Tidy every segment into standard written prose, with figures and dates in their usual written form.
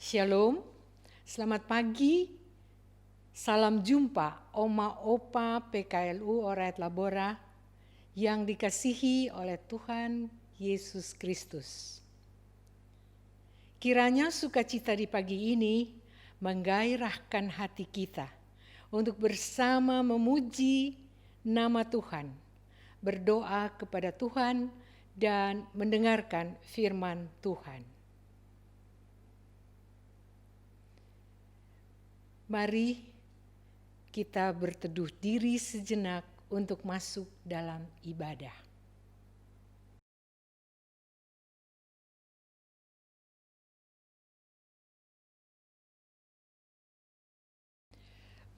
Shalom, selamat pagi, salam jumpa Oma Opa PKLU Oraet Labora yang dikasihi oleh Tuhan Yesus Kristus. Kiranya sukacita di pagi ini menggairahkan hati kita untuk bersama memuji nama Tuhan, berdoa kepada Tuhan dan mendengarkan firman Tuhan. Mari kita berteduh diri sejenak untuk masuk dalam ibadah.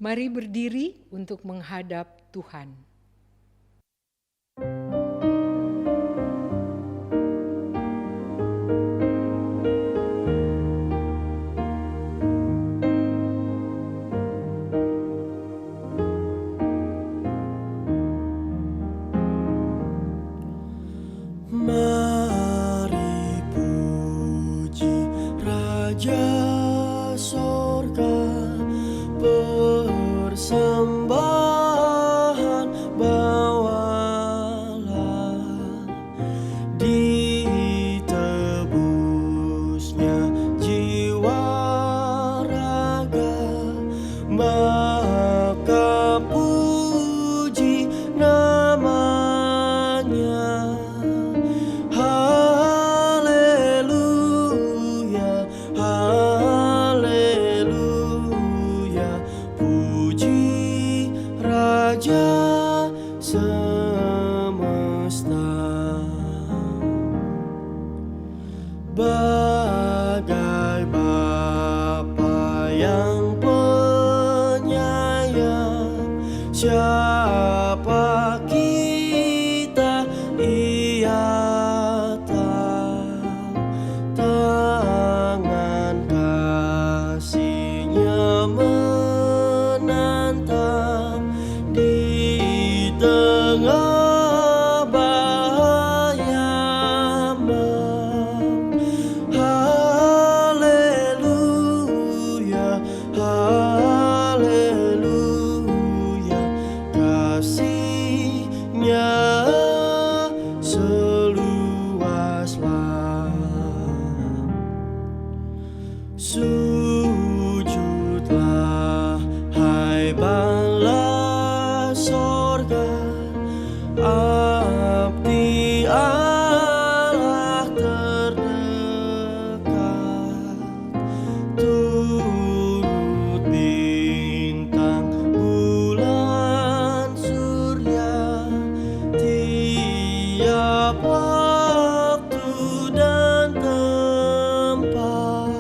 Mari berdiri untuk menghadap Tuhan. Mari puji Raja Sorga, persembahan bawalah, ditebusnya jiwa raga, maka puji namanya. Haleluya, haleluya, puji Raja semesta. Bagai Bapa yang penyayang, siapa kita Ia tahu, tangan kasih-Nya menantang di tengah bahaya maut. Haleluya, haleluya, kasih-Nya seluas laut. Sujudlah hai bala sorga, abdi Allah terdekat. Turut bintang, bulan, surya, tiap waktu dan tempat.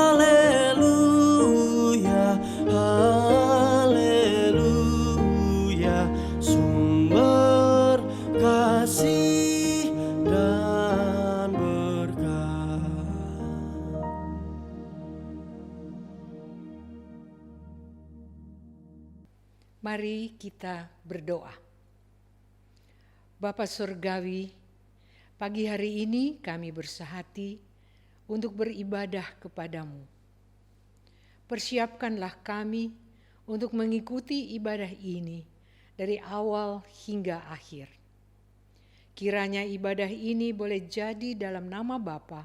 Haleluya, haleluya, sumber kasih dan berkat. Mari kita berdoa. Bapa Surgawi, pagi hari ini kami bersehati untuk beribadah kepadamu. Persiapkanlah kami untuk mengikuti ibadah ini dari awal hingga akhir. Kiranya ibadah ini boleh jadi dalam nama Bapa,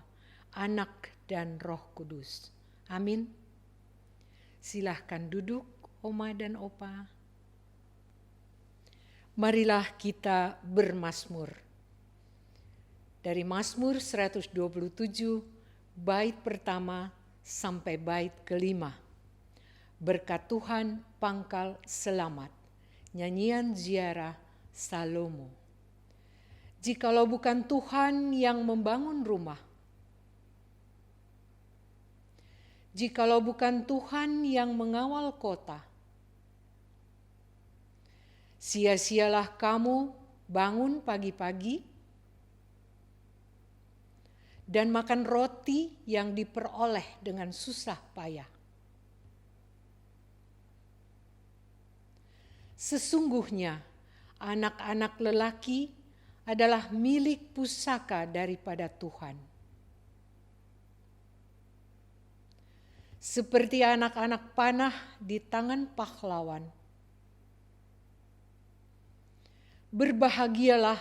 Anak, dan Roh Kudus. Amin. Silahkan duduk, Oma dan Opa. Marilah kita bermazmur. Dari Mazmur 127, bait pertama sampai bait kelima. Berkat Tuhan pangkal selamat. Nyanyian ziarah Salomo. Jikalau bukan Tuhan yang membangun rumah, jikalau bukan Tuhan yang mengawal kota, sia-sialah kamu bangun pagi-pagi dan makan roti yang diperoleh dengan susah payah. Sesungguhnya anak-anak lelaki adalah milik pusaka daripada Tuhan. seperti anak-anak panah di tangan pahlawan. Berbahagialah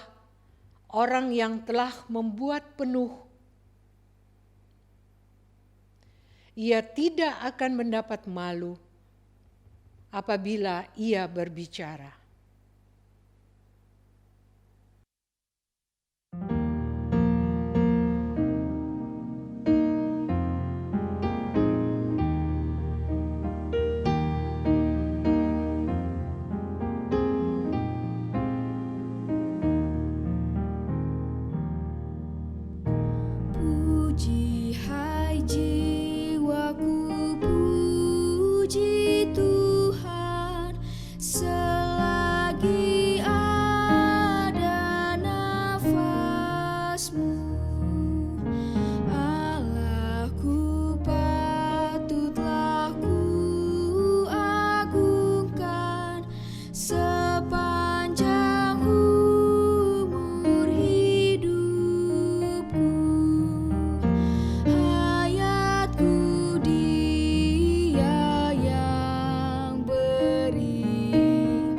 orang yang telah membuat penuh. Ia tidak akan mendapat malu apabila ia berbicara. Puji hai jiwaku, puji Tuhan, selagi ada nafasmu. Allahku, patutlah ku agungkan sepanjang umur hidupku. Hayatku Dia yang beri,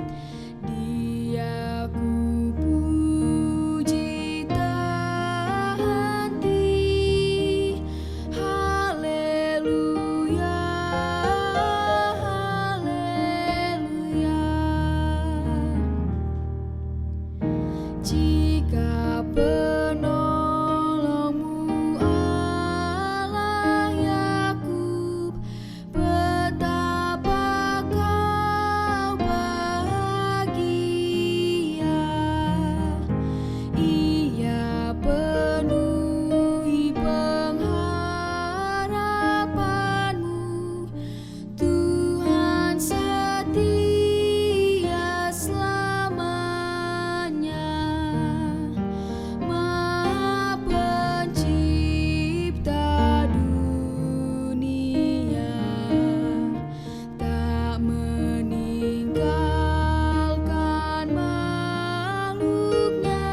Dia ku puji tak henti. Haleluya, haleluya. Jika penolongmu Allah Yakub, betapa kau bahagia. Ia penuhi pengharapanmu, Tuhan setia selamanya. Maha Pencipta dunia, tak meninggalkan makhluknya.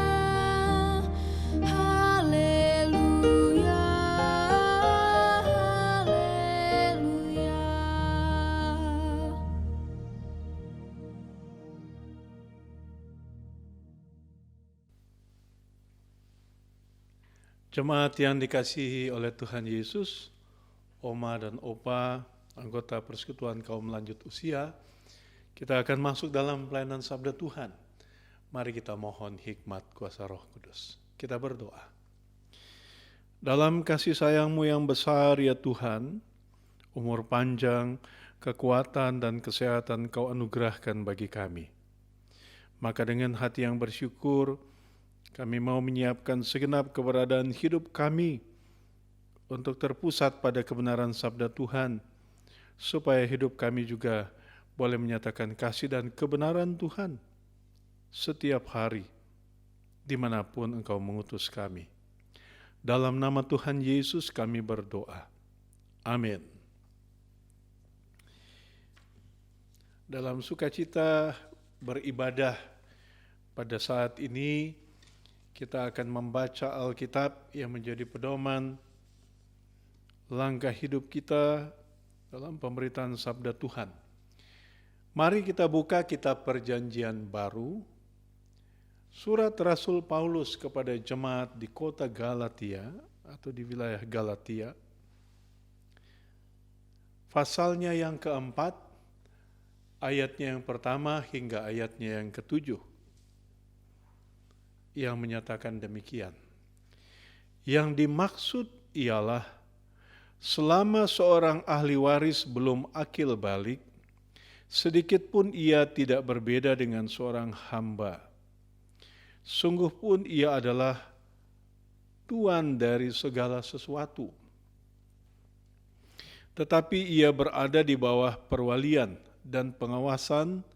Haleluya, haleluya. Jemaat yang dikasihi oleh Tuhan Yesus, Oma dan Opa, anggota Persekutuan Kaum Lanjut Usia, kita akan masuk dalam pelayanan Sabda Tuhan. Mari kita mohon hikmat kuasa Roh Kudus. Kita berdoa. Dalam kasih sayang-Mu yang besar ya Tuhan, umur panjang, kekuatan dan kesehatan Kau anugerahkan bagi kami. Maka dengan hati yang bersyukur, kami mau menyiapkan segenap keberadaan hidup kami untuk terpusat pada kebenaran sabda Tuhan, supaya hidup kami juga boleh menyatakan kasih dan kebenaran Tuhan setiap hari, dimanapun Engkau mengutus kami. Dalam nama Tuhan Yesus kami berdoa. Amin. Dalam sukacita beribadah pada saat ini, kita akan membaca Alkitab yang menjadi pedoman langkah hidup kita dalam pemberitaan sabda Tuhan. Mari kita buka kitab Perjanjian Baru, surat Rasul Paulus kepada jemaat di kota Galatia atau di wilayah Galatia. Pasalnya yang keempat, ayatnya yang pertama hingga ayatnya yang ketujuh, yang menyatakan demikian. Yang dimaksud ialah selama seorang ahli waris belum akil balik, sedikit pun ia tidak berbeda dengan seorang hamba. Sungguh pun ia adalah tuan dari segala sesuatu. Tetapi ia berada di bawah perwalian dan pengawasan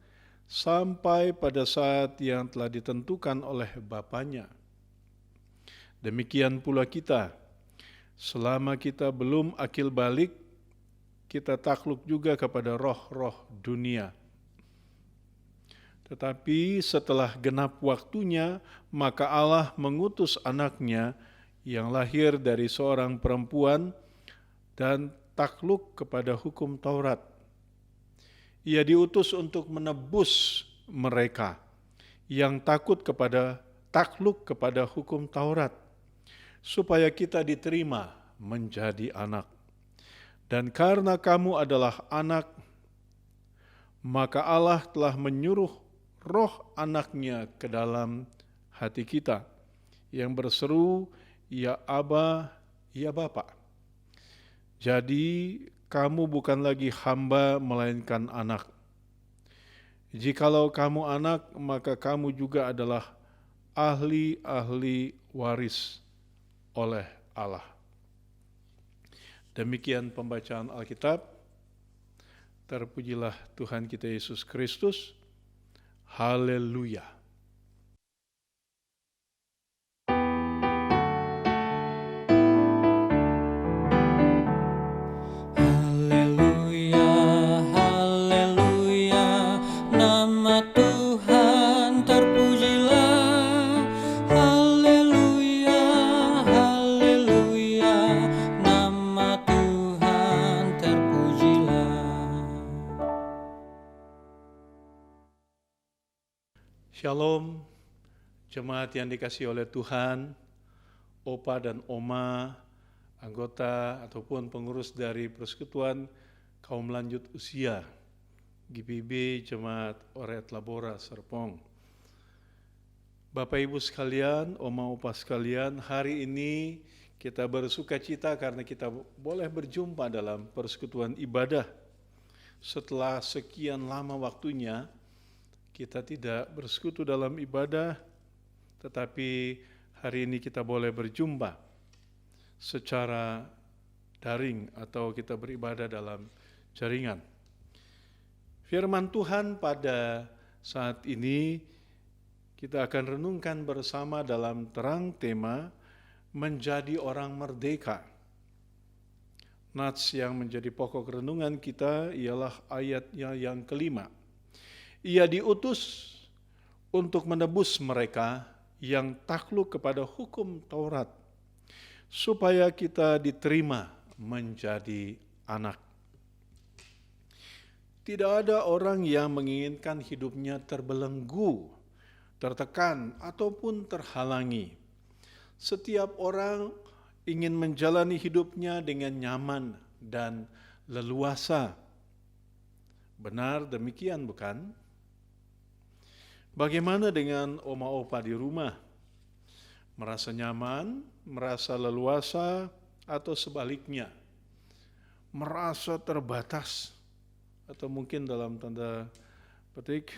sampai pada saat yang telah ditentukan oleh Bapanya. Demikian pula kita, selama kita belum akil balik, kita takluk juga kepada roh-roh dunia. Tetapi setelah genap waktunya, maka Allah mengutus anaknya yang lahir dari seorang perempuan dan takluk kepada hukum Taurat. Ia diutus untuk menebus mereka yang takluk kepada hukum Taurat, supaya kita diterima menjadi anak. Dan karena kamu adalah anak, maka Allah telah menyuruh roh anaknya ke dalam hati kita, yang berseru, ya Aba, ya Bapa. Jadi kamu bukan lagi hamba melainkan anak. Jikalau kamu anak, maka kamu juga adalah ahli waris oleh Allah. Demikian pembacaan Alkitab. Terpujilah Tuhan kita Yesus Kristus. Haleluya. Haleluya, haleluya, nama Tuhan terpujilah. Haleluya, haleluya, nama Tuhan terpujilah. Shalom, jemaat yang dikasihi oleh Tuhan, Opa dan Oma, anggota ataupun pengurus dari Persekutuan Kaum Lanjut Usia GPB Jemaat Oret Labora Serpong. Bapak Ibu sekalian, Oma Opa sekalian, hari ini kita bersuka cita karena kita boleh berjumpa dalam persekutuan ibadah. Setelah sekian lama waktunya kita tidak bersekutu dalam ibadah, tetapi hari ini kita boleh berjumpa secara daring atau kita beribadah dalam jaringan. Firman Tuhan pada saat ini kita akan renungkan bersama dalam terang tema menjadi orang merdeka. Nats yang menjadi pokok renungan kita ialah ayatnya yang kelima. Ia diutus untuk menebus mereka yang takluk kepada hukum Taurat, supaya kita diterima menjadi anak. Tidak ada orang yang menginginkan hidupnya terbelenggu, tertekan, ataupun terhalangi. Setiap orang ingin menjalani hidupnya dengan nyaman dan leluasa. Benar demikian, bukan? Bagaimana dengan oma opa di rumah? Merasa nyaman, merasa leluasa, atau sebaliknya? Merasa terbatas, atau mungkin dalam tanda petik,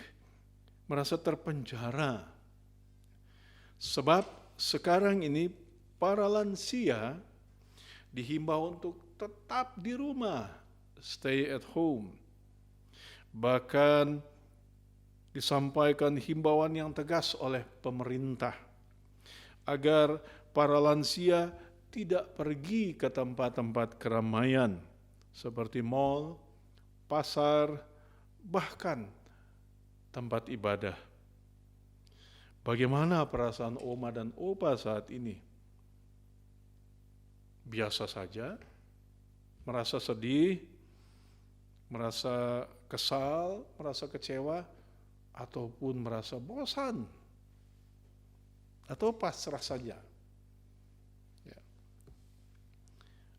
merasa terpenjara. Sebab sekarang ini para lansia dihimbau untuk tetap di rumah, stay at home. Bahkan disampaikan himbauan yang tegas oleh pemerintah agar para lansia tidak pergi ke tempat-tempat keramaian seperti mal, pasar, bahkan tempat ibadah. Bagaimana perasaan oma dan opa saat ini? Biasa saja, merasa sedih, merasa kesal, merasa kecewa, ataupun merasa bosan, atau pasrah saja. Ya.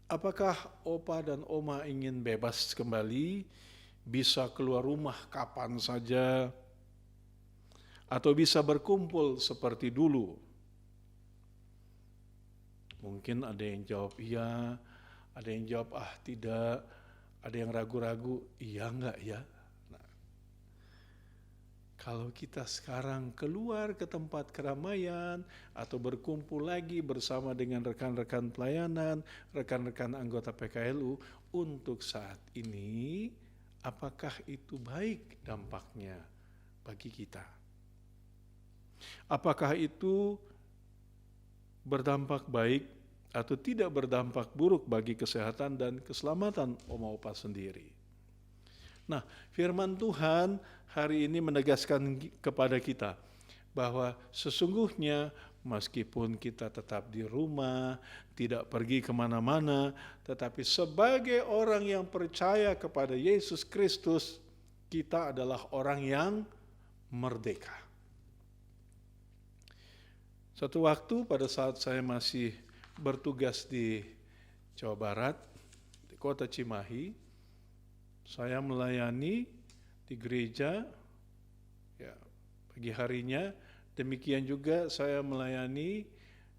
Apakah opa dan oma ingin bebas kembali, bisa keluar rumah kapan saja, atau bisa berkumpul seperti dulu? Mungkin ada yang jawab iya, ada yang jawab tidak, ada yang ragu-ragu, iya enggak ya? Kalau kita sekarang keluar ke tempat keramaian atau berkumpul lagi bersama dengan rekan-rekan pelayanan, rekan-rekan anggota PKLU untuk saat ini, apakah itu baik dampaknya bagi kita? Apakah itu berdampak baik atau tidak berdampak buruk bagi kesehatan dan keselamatan oma opa sendiri? Nah, firman Tuhan hari ini menegaskan kepada kita bahwa sesungguhnya meskipun kita tetap di rumah, tidak pergi kemana-mana, tetapi sebagai orang yang percaya kepada Yesus Kristus, kita adalah orang yang merdeka. Suatu waktu pada saat saya masih bertugas di Jawa Barat, di kota Cimahi, saya melayani di gereja, ya, pagi harinya. Demikian juga saya melayani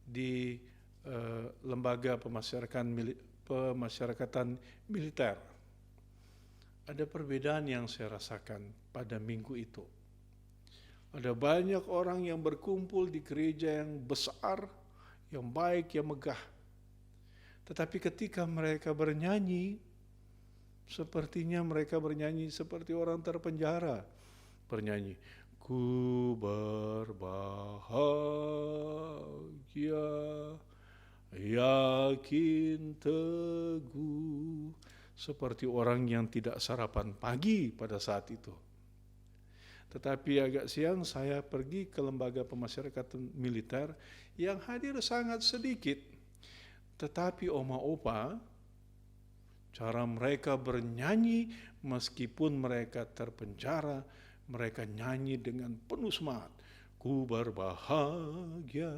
di lembaga pemasyarakatan militer. Ada perbedaan yang saya rasakan pada minggu itu. Ada banyak orang yang berkumpul di gereja yang besar, yang baik, yang megah. Tetapi ketika mereka bernyanyi, sepertinya mereka bernyanyi seperti orang terpenjara. Bernyanyi, ku berbahagia, yakin teguh, seperti orang yang tidak sarapan pagi pada saat itu. Tetapi agak siang saya pergi ke lembaga pemasyarakatan militer yang hadir sangat sedikit. Tetapi oma opa, cara mereka bernyanyi meskipun mereka terpenjara, mereka nyanyi dengan penuh semangat. Ku berbahagia,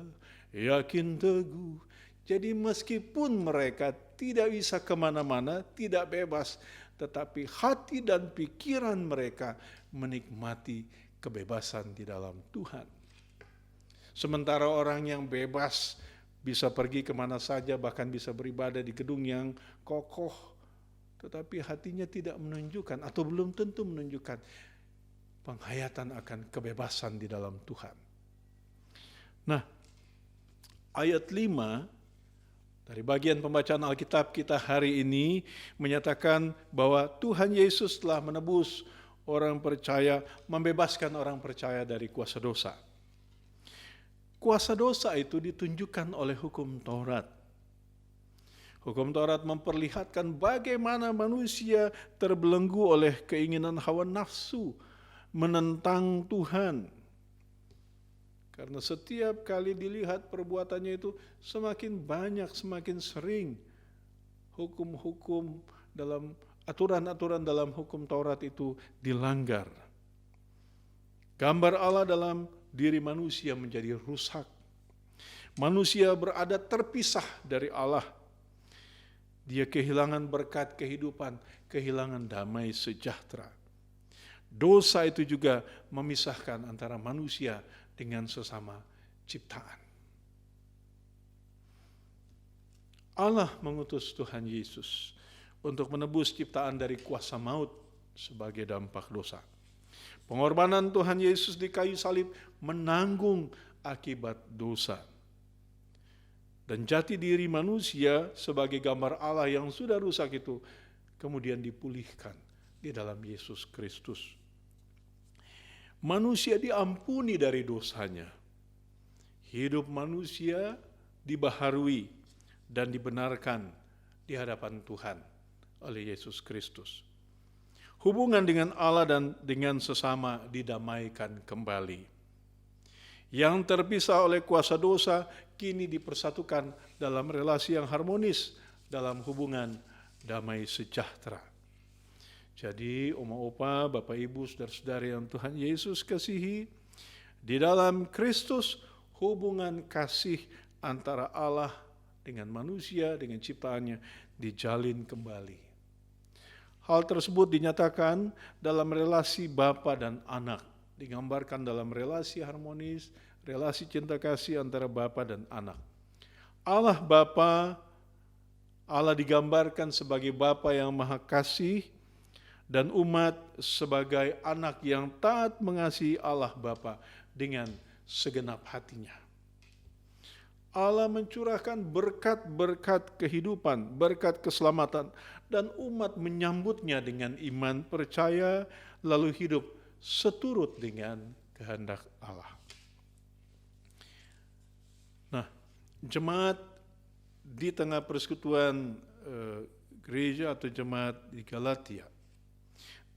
yakin teguh. Jadi meskipun mereka tidak bisa kemana-mana, tidak bebas, tetapi hati dan pikiran mereka menikmati kebebasan di dalam Tuhan. Sementara orang yang bebas bisa pergi kemana saja, bahkan bisa beribadah di gedung yang kokoh, tetapi hatinya tidak menunjukkan atau belum tentu menunjukkan penghayatan akan kebebasan di dalam Tuhan. Nah, ayat 5 dari bagian pembacaan Alkitab kita hari ini menyatakan bahwa Tuhan Yesus telah menebus orang percaya, membebaskan orang percaya dari kuasa dosa. Kuasa dosa itu ditunjukkan oleh hukum Taurat. Hukum Taurat memperlihatkan bagaimana manusia terbelenggu oleh keinginan hawa nafsu, menentang Tuhan. Karena setiap kali dilihat perbuatannya itu semakin banyak, semakin sering hukum-hukum dalam aturan-aturan dalam hukum Taurat itu dilanggar. Gambar Allah dalam diri manusia menjadi rusak. Manusia berada terpisah dari Allah. Dia kehilangan berkat kehidupan, kehilangan damai sejahtera. Dosa itu juga memisahkan antara manusia dengan sesama ciptaan. Allah mengutus Tuhan Yesus untuk menebus ciptaan dari kuasa maut sebagai dampak dosa. Pengorbanan Tuhan Yesus di kayu salib menanggung akibat dosa. Dan jati diri manusia sebagai gambar Allah yang sudah rusak itu kemudian dipulihkan di dalam Yesus Kristus. Manusia diampuni dari dosanya. Hidup manusia dibaharui dan dibenarkan di hadapan Tuhan oleh Yesus Kristus. Hubungan dengan Allah dan dengan sesama didamaikan kembali. Yang terpisah oleh kuasa dosa kini dipersatukan dalam relasi yang harmonis, dalam hubungan damai sejahtera. Jadi oma opa, bapak ibu, saudara-saudari yang Tuhan Yesus kasihi, di dalam Kristus hubungan kasih antara Allah dengan manusia, dengan ciptaannya dijalin kembali. Hal tersebut dinyatakan dalam relasi bapa dan anak, digambarkan dalam relasi harmonis, relasi cinta kasih antara bapa dan anak. Allah Bapa, Allah digambarkan sebagai Bapa yang maha kasih, dan umat sebagai anak yang taat mengasihi Allah Bapa dengan segenap hatinya. Allah mencurahkan berkat-berkat kehidupan, berkat keselamatan, dan umat menyambutnya dengan iman percaya, lalu hidup seturut dengan kehendak Allah. Nah, jemaat di tengah persekutuan gereja atau jemaat di Galatia,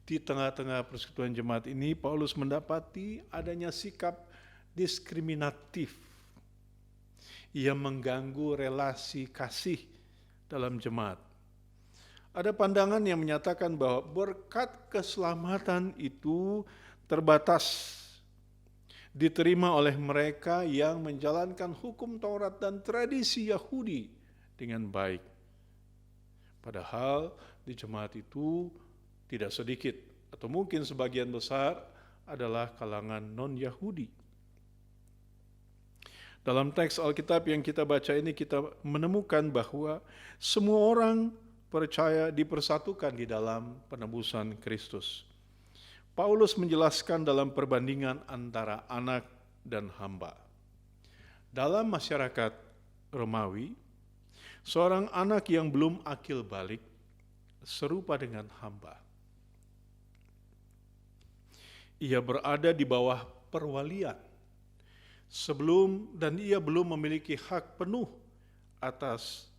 di tengah-tengah persekutuan jemaat ini, Paulus mendapati adanya sikap diskriminatif Ia mengganggu relasi kasih dalam jemaat. Ada pandangan yang menyatakan bahwa berkat keselamatan itu terbatas, diterima oleh mereka yang menjalankan hukum Taurat dan tradisi Yahudi dengan baik. Padahal di jemaat itu tidak sedikit, atau mungkin sebagian besar adalah kalangan non-Yahudi. Dalam teks Alkitab yang kita baca ini kita menemukan bahwa semua orang percaya dipersatukan di dalam penebusan Kristus. Paulus menjelaskan dalam perbandingan antara anak dan hamba. Dalam masyarakat Romawi, seorang anak yang belum akil balik serupa dengan hamba. Ia berada di bawah perwalian sebelum dan ia belum memiliki hak penuh atas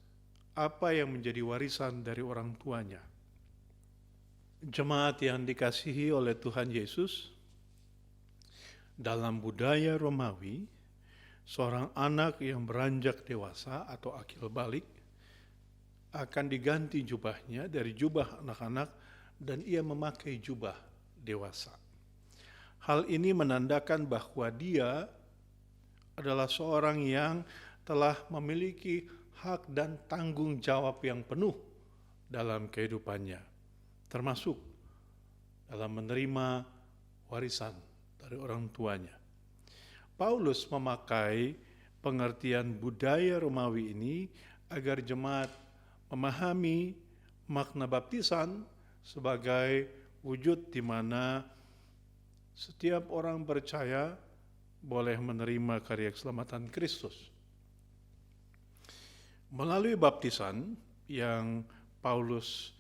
apa yang menjadi warisan dari orang tuanya. Jemaat yang dikasihi oleh Tuhan Yesus, dalam budaya Romawi, seorang anak yang beranjak dewasa atau akil balik akan diganti jubahnya dari jubah anak-anak dan ia memakai jubah dewasa. Hal ini menandakan bahwa dia adalah seorang yang telah memiliki hak dan tanggung jawab yang penuh dalam kehidupannya, termasuk dalam menerima warisan dari orang tuanya. Paulus memakai pengertian budaya Romawi ini agar jemaat memahami makna baptisan sebagai wujud di mana setiap orang percaya boleh menerima karya keselamatan Kristus. Melalui baptisan yang Paulus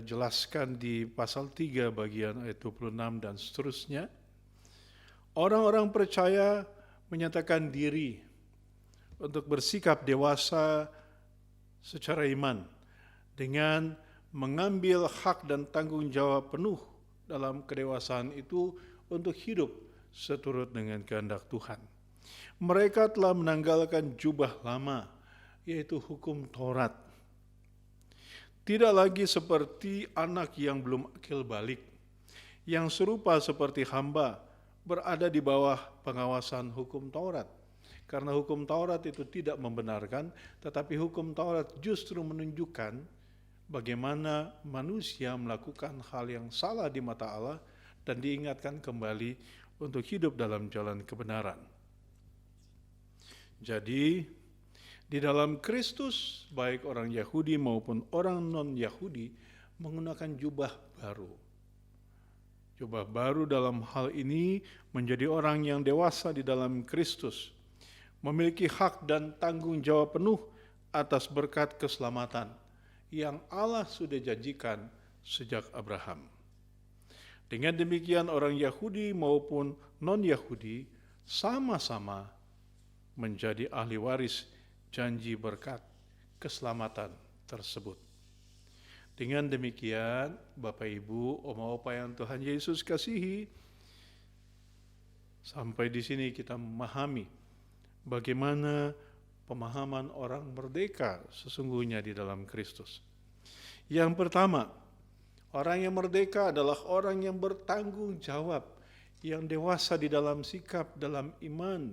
jelaskan di pasal 3 bagian ayat 26 dan seterusnya, orang-orang percaya menyatakan diri untuk bersikap dewasa secara iman dengan mengambil hak dan tanggung jawab penuh dalam kedewasaan itu untuk hidup seturut dengan kehendak Tuhan. Mereka telah menanggalkan jubah lama, yaitu hukum Taurat. Tidak lagi seperti anak yang belum akil balik, yang serupa seperti hamba, berada di bawah pengawasan hukum Taurat. Karena hukum Taurat itu tidak membenarkan, tetapi hukum Taurat justru menunjukkan bagaimana manusia melakukan hal yang salah di mata Allah dan diingatkan kembali untuk hidup dalam jalan kebenaran. Jadi, di dalam Kristus, baik orang Yahudi maupun orang non-Yahudi menggunakan jubah baru. Jubah baru dalam hal ini menjadi orang yang dewasa di dalam Kristus, memiliki hak dan tanggung jawab penuh atas berkat keselamatan yang Allah sudah janjikan sejak Abraham. Dengan demikian orang Yahudi maupun non-Yahudi sama-sama menjadi ahli waris janji berkat keselamatan tersebut. Dengan demikian, Bapak Ibu, Oma-Opa yang Tuhan Yesus kasihi, sampai di sini kita memahami bagaimana pemahaman orang merdeka sesungguhnya di dalam Kristus. Yang pertama, orang yang merdeka adalah orang yang bertanggung jawab, yang dewasa di dalam sikap, dalam iman,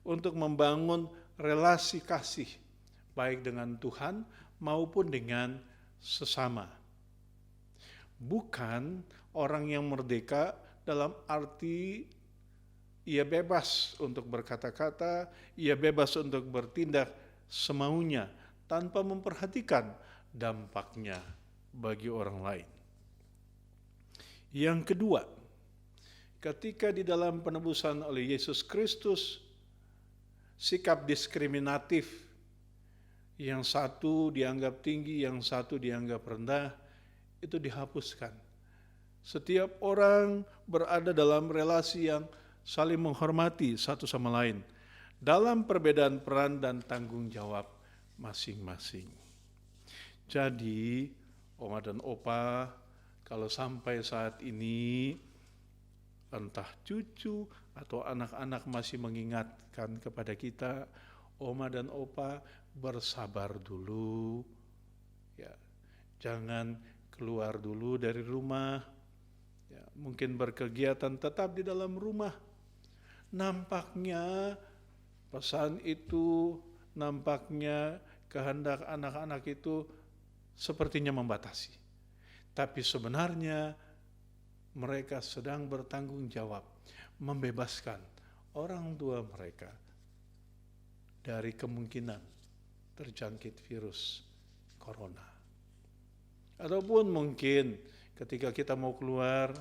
untuk membangun relasi kasih, baik dengan Tuhan maupun dengan sesama. Bukan orang yang merdeka dalam arti ia bebas untuk berkata-kata, ia bebas untuk bertindak semaunya, tanpa memperhatikan dampaknya bagi orang lain. Yang kedua, ketika di dalam penebusan oleh Yesus Kristus, sikap diskriminatif, yang satu dianggap tinggi, yang satu dianggap rendah, itu dihapuskan. Setiap orang berada dalam relasi yang saling menghormati satu sama lain, dalam perbedaan peran dan tanggung jawab masing-masing. Jadi, Oma dan Opa, kalau sampai saat ini, entah cucu atau anak-anak masih mengingatkan kepada kita Oma dan opa bersabar dulu, ya, jangan keluar dulu dari rumah, ya, mungkin berkegiatan tetap di dalam rumah. Nampaknya pesan itu, nampaknya kehendak anak-anak itu sepertinya membatasi. Tapi sebenarnya mereka sedang bertanggung jawab membebaskan orang tua mereka dari kemungkinan terjangkit virus corona. Ataupun mungkin ketika kita mau keluar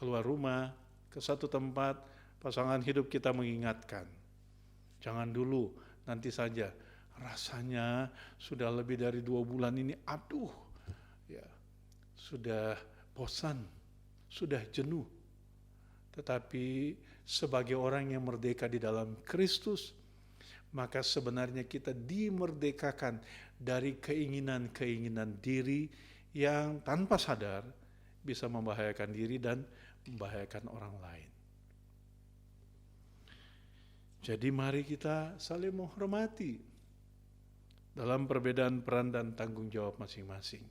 rumah ke satu tempat, pasangan hidup kita mengingatkan, jangan dulu, nanti saja. Rasanya sudah lebih dari 2 bulan ini, aduh, ya, sudah bosan, sudah jenuh. Tetapi sebagai orang yang merdeka di dalam Kristus, maka sebenarnya kita dimerdekakan dari keinginan-keinginan diri yang tanpa sadar bisa membahayakan diri dan membahayakan orang lain. Jadi mari kita saling menghormati dalam perbedaan peran dan tanggung jawab masing-masing.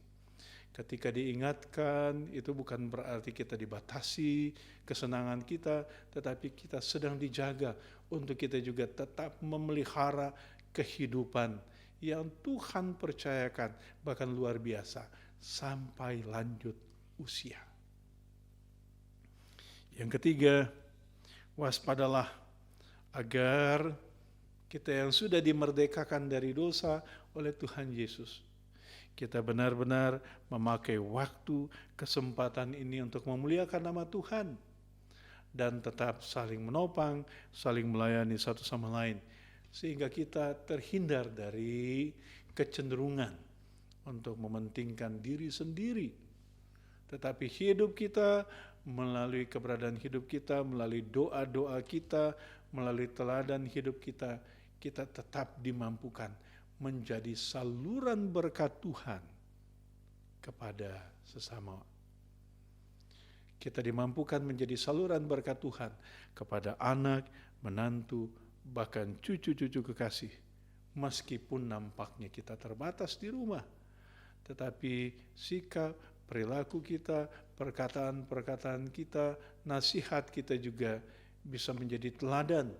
Ketika diingatkan, itu bukan berarti kita dibatasi kesenangan kita, tetapi kita sedang dijaga untuk kita juga tetap memelihara kehidupan yang Tuhan percayakan, bahkan luar biasa, sampai lanjut usia. Yang ketiga, waspadalah agar kita yang sudah dimerdekakan dari dosa oleh Tuhan Yesus, kita benar-benar memakai waktu, kesempatan ini untuk memuliakan nama Tuhan dan tetap saling menopang, saling melayani satu sama lain, sehingga kita terhindar dari kecenderungan untuk mementingkan diri sendiri. Tetapi hidup kita, melalui keberadaan hidup kita, melalui doa-doa kita, melalui teladan hidup kita, kita tetap dimampukan menjadi saluran berkat Tuhan kepada sesama. Kita dimampukan menjadi saluran berkat Tuhan kepada anak, menantu, bahkan cucu-cucu kekasih. Meskipun nampaknya kita terbatas di rumah, tetapi sikap, perilaku kita, perkataan-perkataan kita, nasihat kita juga bisa menjadi teladan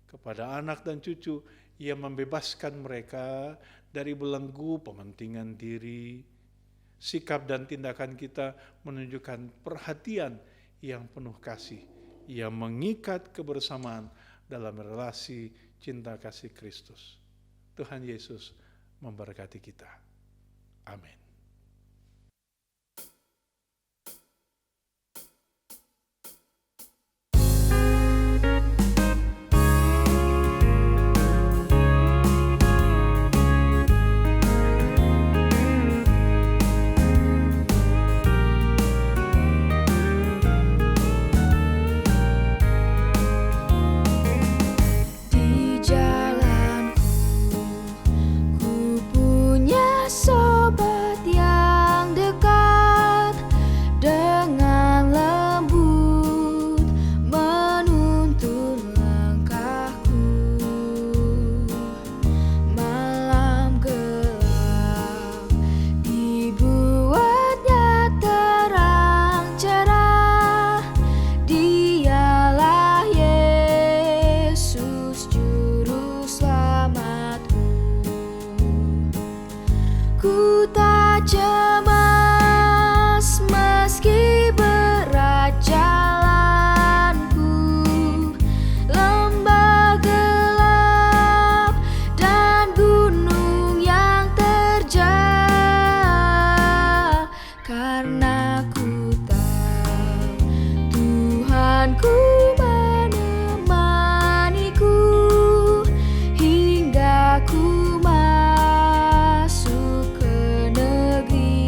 kepada anak dan cucu yang membebaskan mereka dari belenggu pementingan diri. Sikap dan tindakan kita menunjukkan perhatian yang penuh kasih, yang mengikat kebersamaan dalam relasi cinta kasih Kristus. Tuhan Yesus memberkati kita. Amin. Ku masuk ke negeri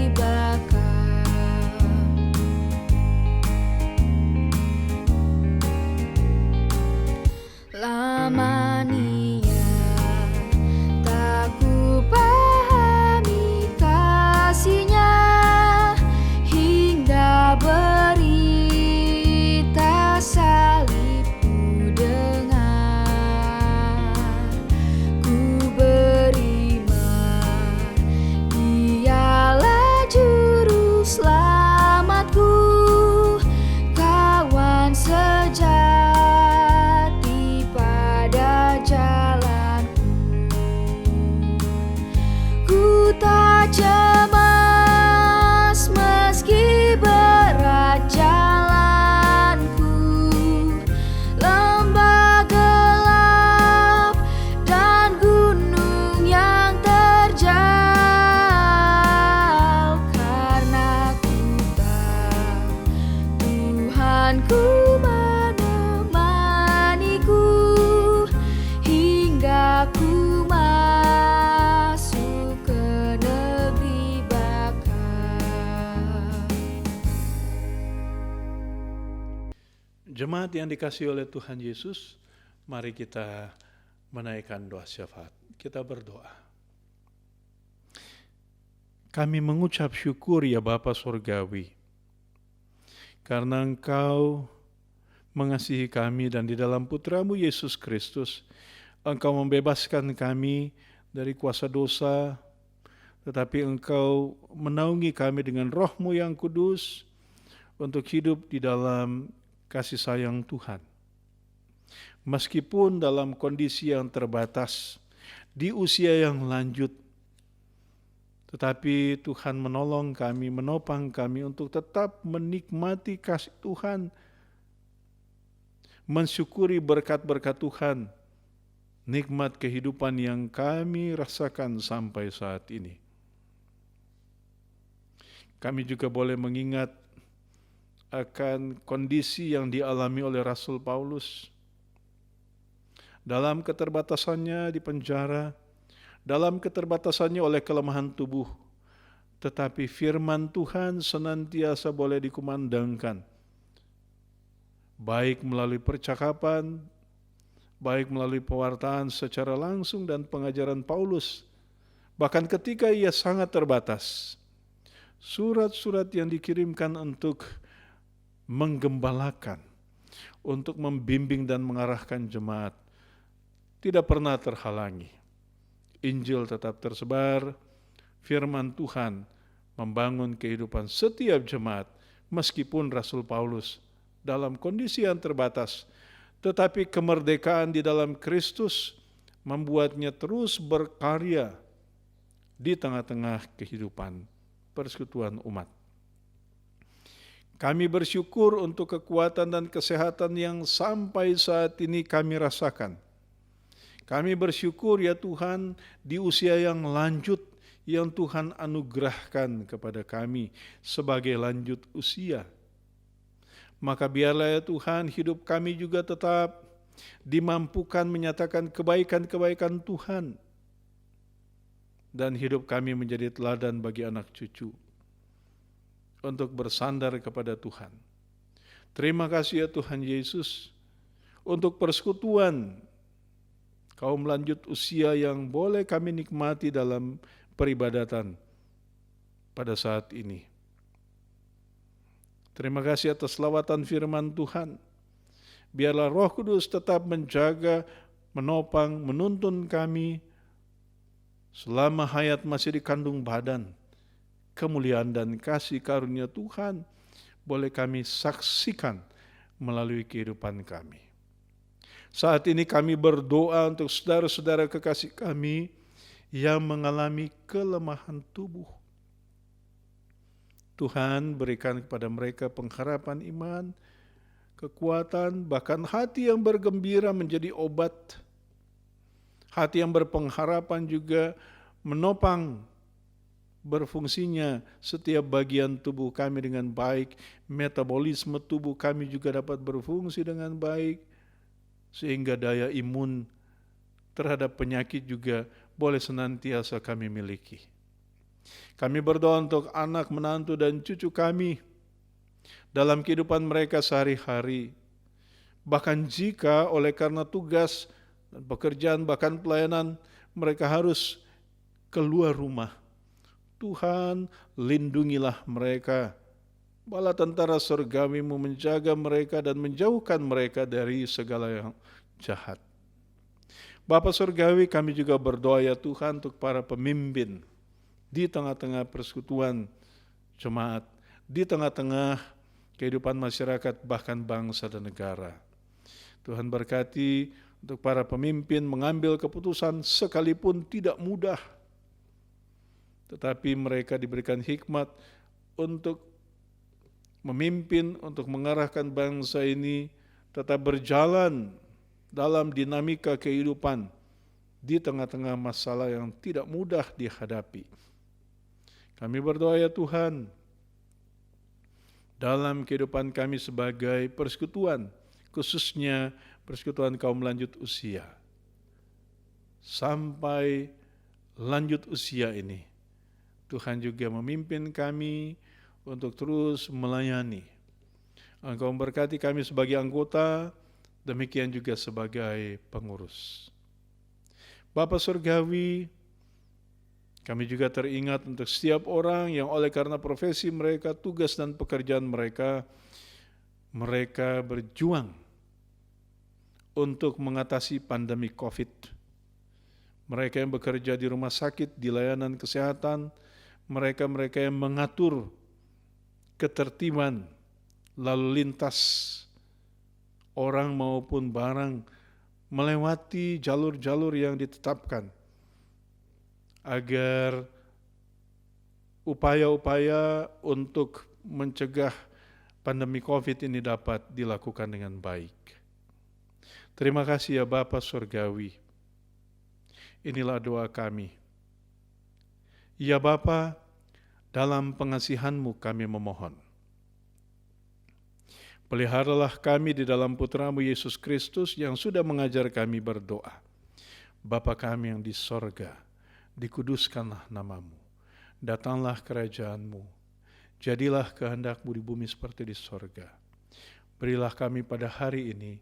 Jemaat yang dikasihi oleh Tuhan Yesus, mari kita menaikkan doa syafaat. Kita berdoa. Kami mengucap syukur ya Bapa Surgawi, karena Engkau mengasihi kami dan di dalam Putra-Mu Yesus Kristus, Engkau membebaskan kami dari kuasa dosa, tetapi Engkau menaungi kami dengan Roh-Mu yang kudus untuk hidup di dalam kasih sayang Tuhan. Meskipun dalam kondisi yang terbatas, di usia yang lanjut, tetapi Tuhan menolong kami, menopang kami untuk tetap menikmati kasih Tuhan, mensyukuri berkat-berkat Tuhan, nikmat kehidupan yang kami rasakan sampai saat ini. Kami juga boleh mengingat akan kondisi yang dialami oleh Rasul Paulus. Dalam keterbatasannya di penjara, dalam keterbatasannya oleh kelemahan tubuh, tetapi firman Tuhan senantiasa boleh dikumandangkan, baik melalui percakapan, baik melalui pewartaan secara langsung dan pengajaran Paulus. Bahkan ketika ia sangat terbatas, surat-surat yang dikirimkan untuk menggembalakan, untuk membimbing dan mengarahkan jemaat, tidak pernah terhalangi. Injil tetap tersebar, firman Tuhan membangun kehidupan setiap jemaat, meskipun Rasul Paulus dalam kondisi yang terbatas, tetapi kemerdekaan di dalam Kristus membuatnya terus berkarya di tengah-tengah kehidupan persekutuan umat. Kami bersyukur untuk kekuatan dan kesehatan yang sampai saat ini kami rasakan. Kami bersyukur ya Tuhan, di usia yang lanjut yang Tuhan anugerahkan kepada kami sebagai lanjut usia. Maka biarlah ya Tuhan, hidup kami juga tetap dimampukan menyatakan kebaikan-kebaikan Tuhan, dan hidup kami menjadi teladan bagi anak cucu untuk bersandar kepada Tuhan. Terima kasih ya Tuhan Yesus untuk persekutuan kaum lanjut usia yang boleh kami nikmati dalam peribadatan pada saat ini. Terima kasih atas lawatan firman Tuhan. Biarlah Roh Kudus tetap menjaga, menopang, menuntun kami selama hayat masih di kandung badan. Kemuliaan dan kasih karunia Tuhan boleh kami saksikan melalui kehidupan kami. Saat ini kami berdoa untuk saudara-saudara kekasih kami yang mengalami kelemahan tubuh. Tuhan berikan kepada mereka pengharapan iman, kekuatan, bahkan hati yang bergembira menjadi obat. Hati yang berpengharapan juga menopang berfungsinya setiap bagian tubuh kami dengan baik, metabolisme tubuh kami juga dapat berfungsi dengan baik, sehingga daya imun terhadap penyakit juga boleh senantiasa kami miliki. Kami berdoa untuk anak, menantu, dan cucu kami dalam kehidupan mereka sehari-hari. Bahkan jika oleh karena tugas dan pekerjaan, bahkan pelayanan, mereka harus keluar rumah, Tuhan, lindungilah mereka. Bala tentara surgawi-Mu menjaga mereka dan menjauhkan mereka dari segala yang jahat. Bapa surgawi, kami juga berdoa ya Tuhan untuk para pemimpin di tengah-tengah persekutuan jemaat, di tengah-tengah kehidupan masyarakat, bahkan bangsa dan negara. Tuhan berkati untuk para pemimpin mengambil keputusan sekalipun tidak mudah, tetapi mereka diberikan hikmat untuk memimpin, untuk mengarahkan bangsa ini tetap berjalan dalam dinamika kehidupan di tengah-tengah masalah yang tidak mudah dihadapi. Kami berdoa ya Tuhan, dalam kehidupan kami sebagai persekutuan, khususnya persekutuan kaum lanjut usia, sampai lanjut usia ini, Tuhan juga memimpin kami untuk terus melayani, Engkau memberkati kami sebagai anggota, demikian juga sebagai pengurus. Bapa Surgawi, kami juga teringat untuk setiap orang yang oleh karena profesi mereka, tugas dan pekerjaan mereka, mereka berjuang untuk mengatasi pandemi COVID. Mereka yang bekerja di rumah sakit, di layanan kesehatan, mereka-mereka yang mengatur ketertiban lalu lintas orang maupun barang melewati jalur-jalur yang ditetapkan, agar upaya-upaya untuk mencegah pandemi COVID ini dapat dilakukan dengan baik. Terima kasih ya Bapa Surgawi. Inilah doa kami. Ya Bapa, dalam pengasihan-Mu kami memohon. Peliharalah kami di dalam Putra-Mu Yesus Kristus yang sudah mengajar kami berdoa. Bapa kami yang di sorga, dikuduskanlah nama-Mu. Datanglah kerajaan-Mu. Jadilah kehendak-Mu di bumi seperti di sorga. Berilah kami pada hari ini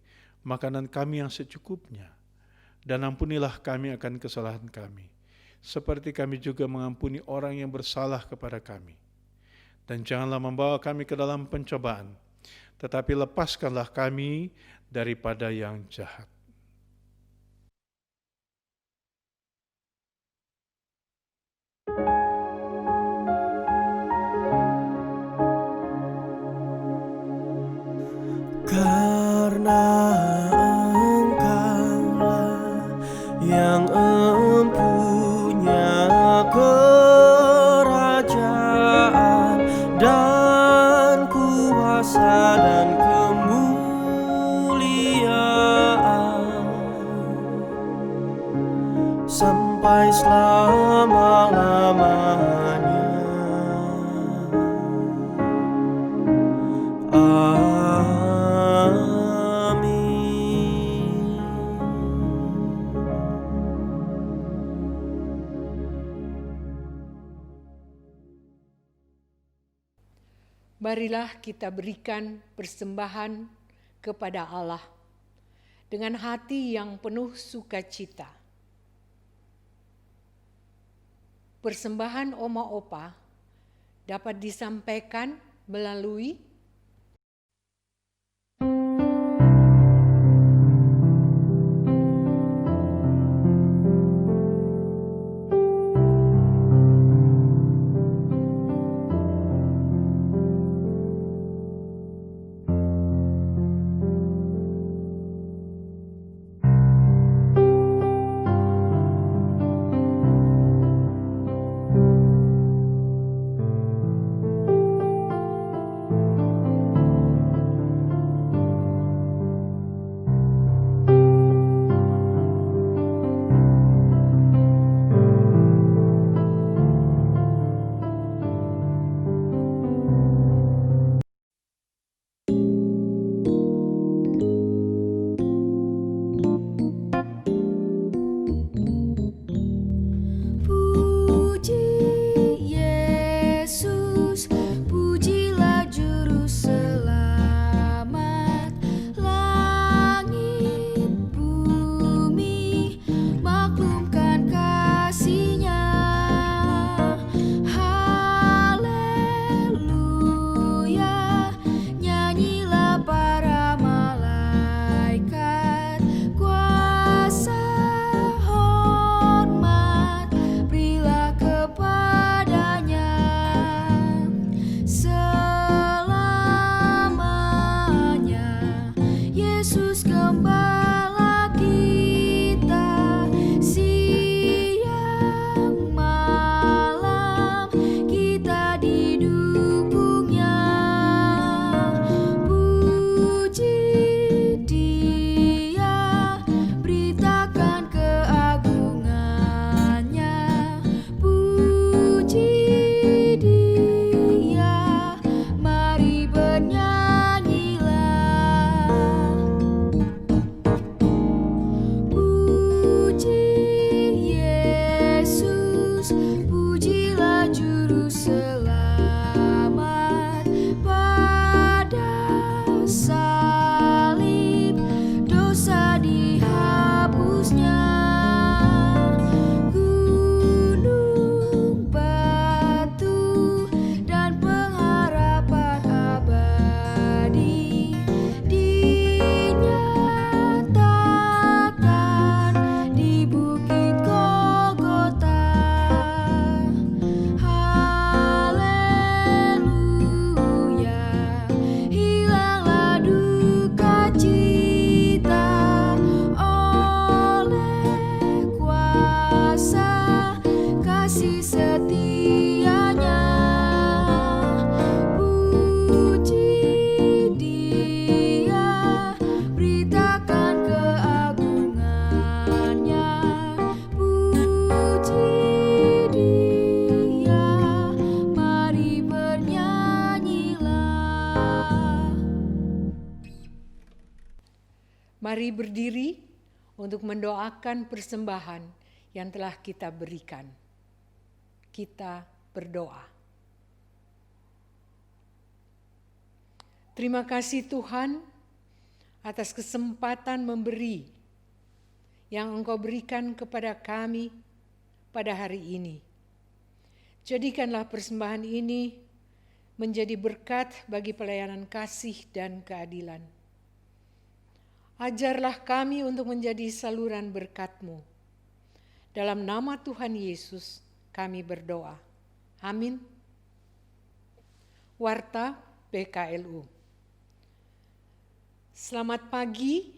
makanan kami yang secukupnya. Dan ampunilah kami akan kesalahan kami, seperti kami juga mengampuni orang yang bersalah kepada kami. Dan janganlah membawa kami ke dalam pencobaan, tetapi lepaskanlah kami daripada yang jahat. Karena Engkaulah yang empunya kerajaan dan kuasa dan kemuliaan sampai selama-lamanya. Marilah kita berikan persembahan kepada Allah dengan hati yang penuh sukacita. Persembahan Oma Opa dapat disampaikan melalui Juru selamat pada Mari berdiri untuk mendoakan persembahan yang telah kita berikan. Kita berdoa. Terima kasih Tuhan atas kesempatan memberi yang Engkau berikan kepada kami pada hari ini. Jadikanlah persembahan ini menjadi berkat bagi pelayanan kasih dan keadilan. Ajarlah kami untuk menjadi saluran berkat-Mu. Dalam nama Tuhan Yesus kami berdoa. Amin. Warta PKLU. Selamat pagi,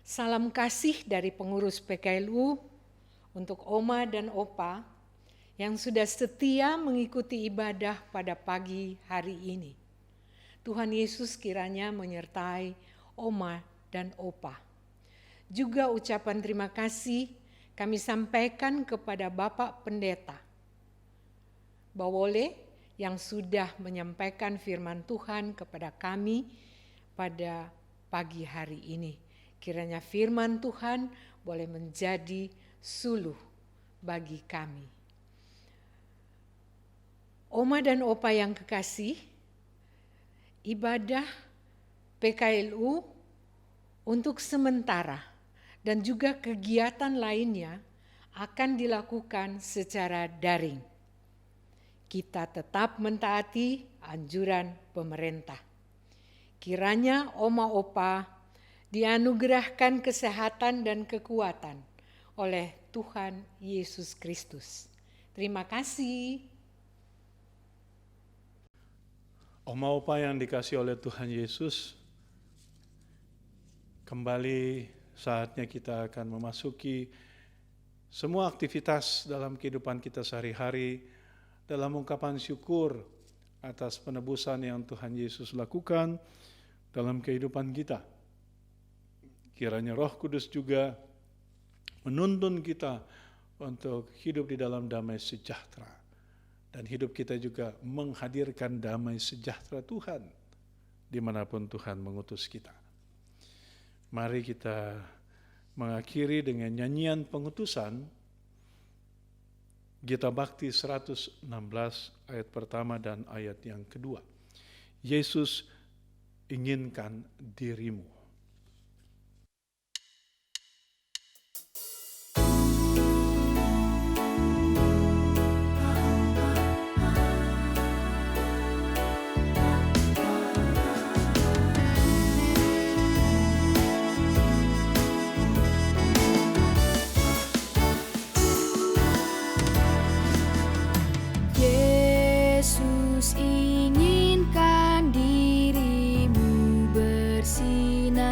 salam kasih dari pengurus PKLU untuk Oma dan Opa yang sudah setia mengikuti ibadah pada pagi hari ini. Tuhan Yesus kiranya menyertai Oma dan Opa. Juga ucapan terima kasih kami sampaikan kepada Bapak Pendeta Bawole yang sudah menyampaikan firman Tuhan kepada kami pada pagi hari ini. Kiranya firman Tuhan boleh menjadi suluh bagi kami. Oma dan Opa yang kekasih, ibadah PKLU untuk sementara dan juga kegiatan lainnya akan dilakukan secara daring. Kita tetap mentaati anjuran pemerintah. Kiranya Oma Opa dianugerahkan kesehatan dan kekuatan oleh Tuhan Yesus Kristus. Terima kasih. Oma Opa yang dikasihi oleh Tuhan Yesus, kembali saatnya kita akan memasuki semua aktivitas dalam kehidupan kita sehari-hari dalam ungkapan syukur atas penebusan yang Tuhan Yesus lakukan dalam kehidupan kita. Kiranya Roh Kudus juga menuntun kita untuk hidup di dalam damai sejahtera. Dan hidup kita juga menghadirkan damai sejahtera Tuhan dimanapun Tuhan mengutus kita. Mari kita mengakhiri dengan nyanyian pengutusan Gita Bakti 116 ayat pertama dan ayat yang kedua. Yesus inginkan dirimu. Yesus inginkan dirimu bersinar.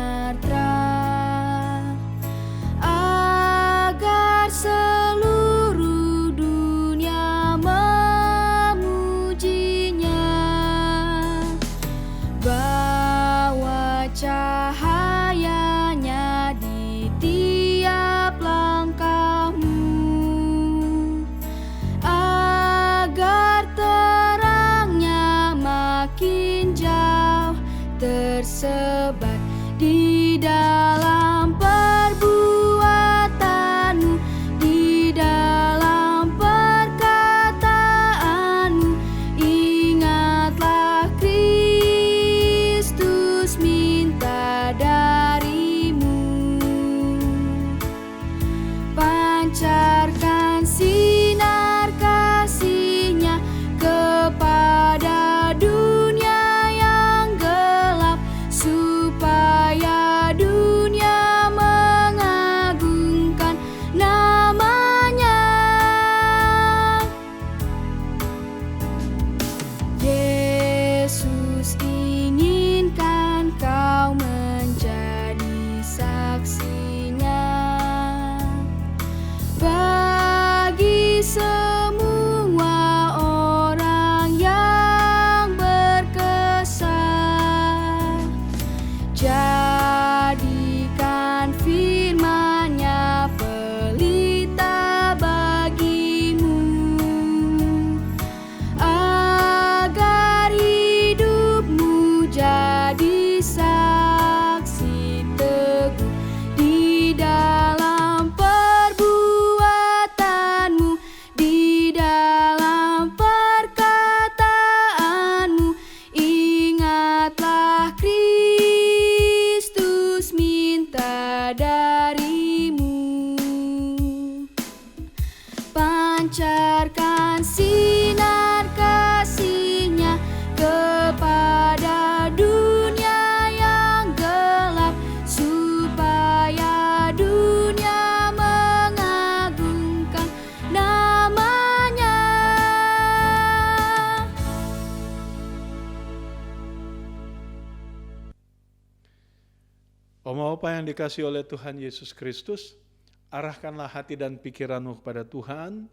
Oma Opa yang dikasihi oleh Tuhan Yesus Kristus, arahkanlah hati dan pikiranmu kepada Tuhan,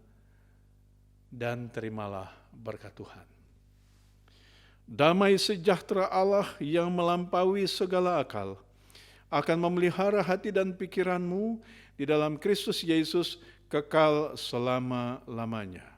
dan terimalah berkat Tuhan. Damai sejahtera Allah yang melampaui segala akal akan memelihara hati dan pikiranmu di dalam Kristus Yesus kekal selama-lamanya.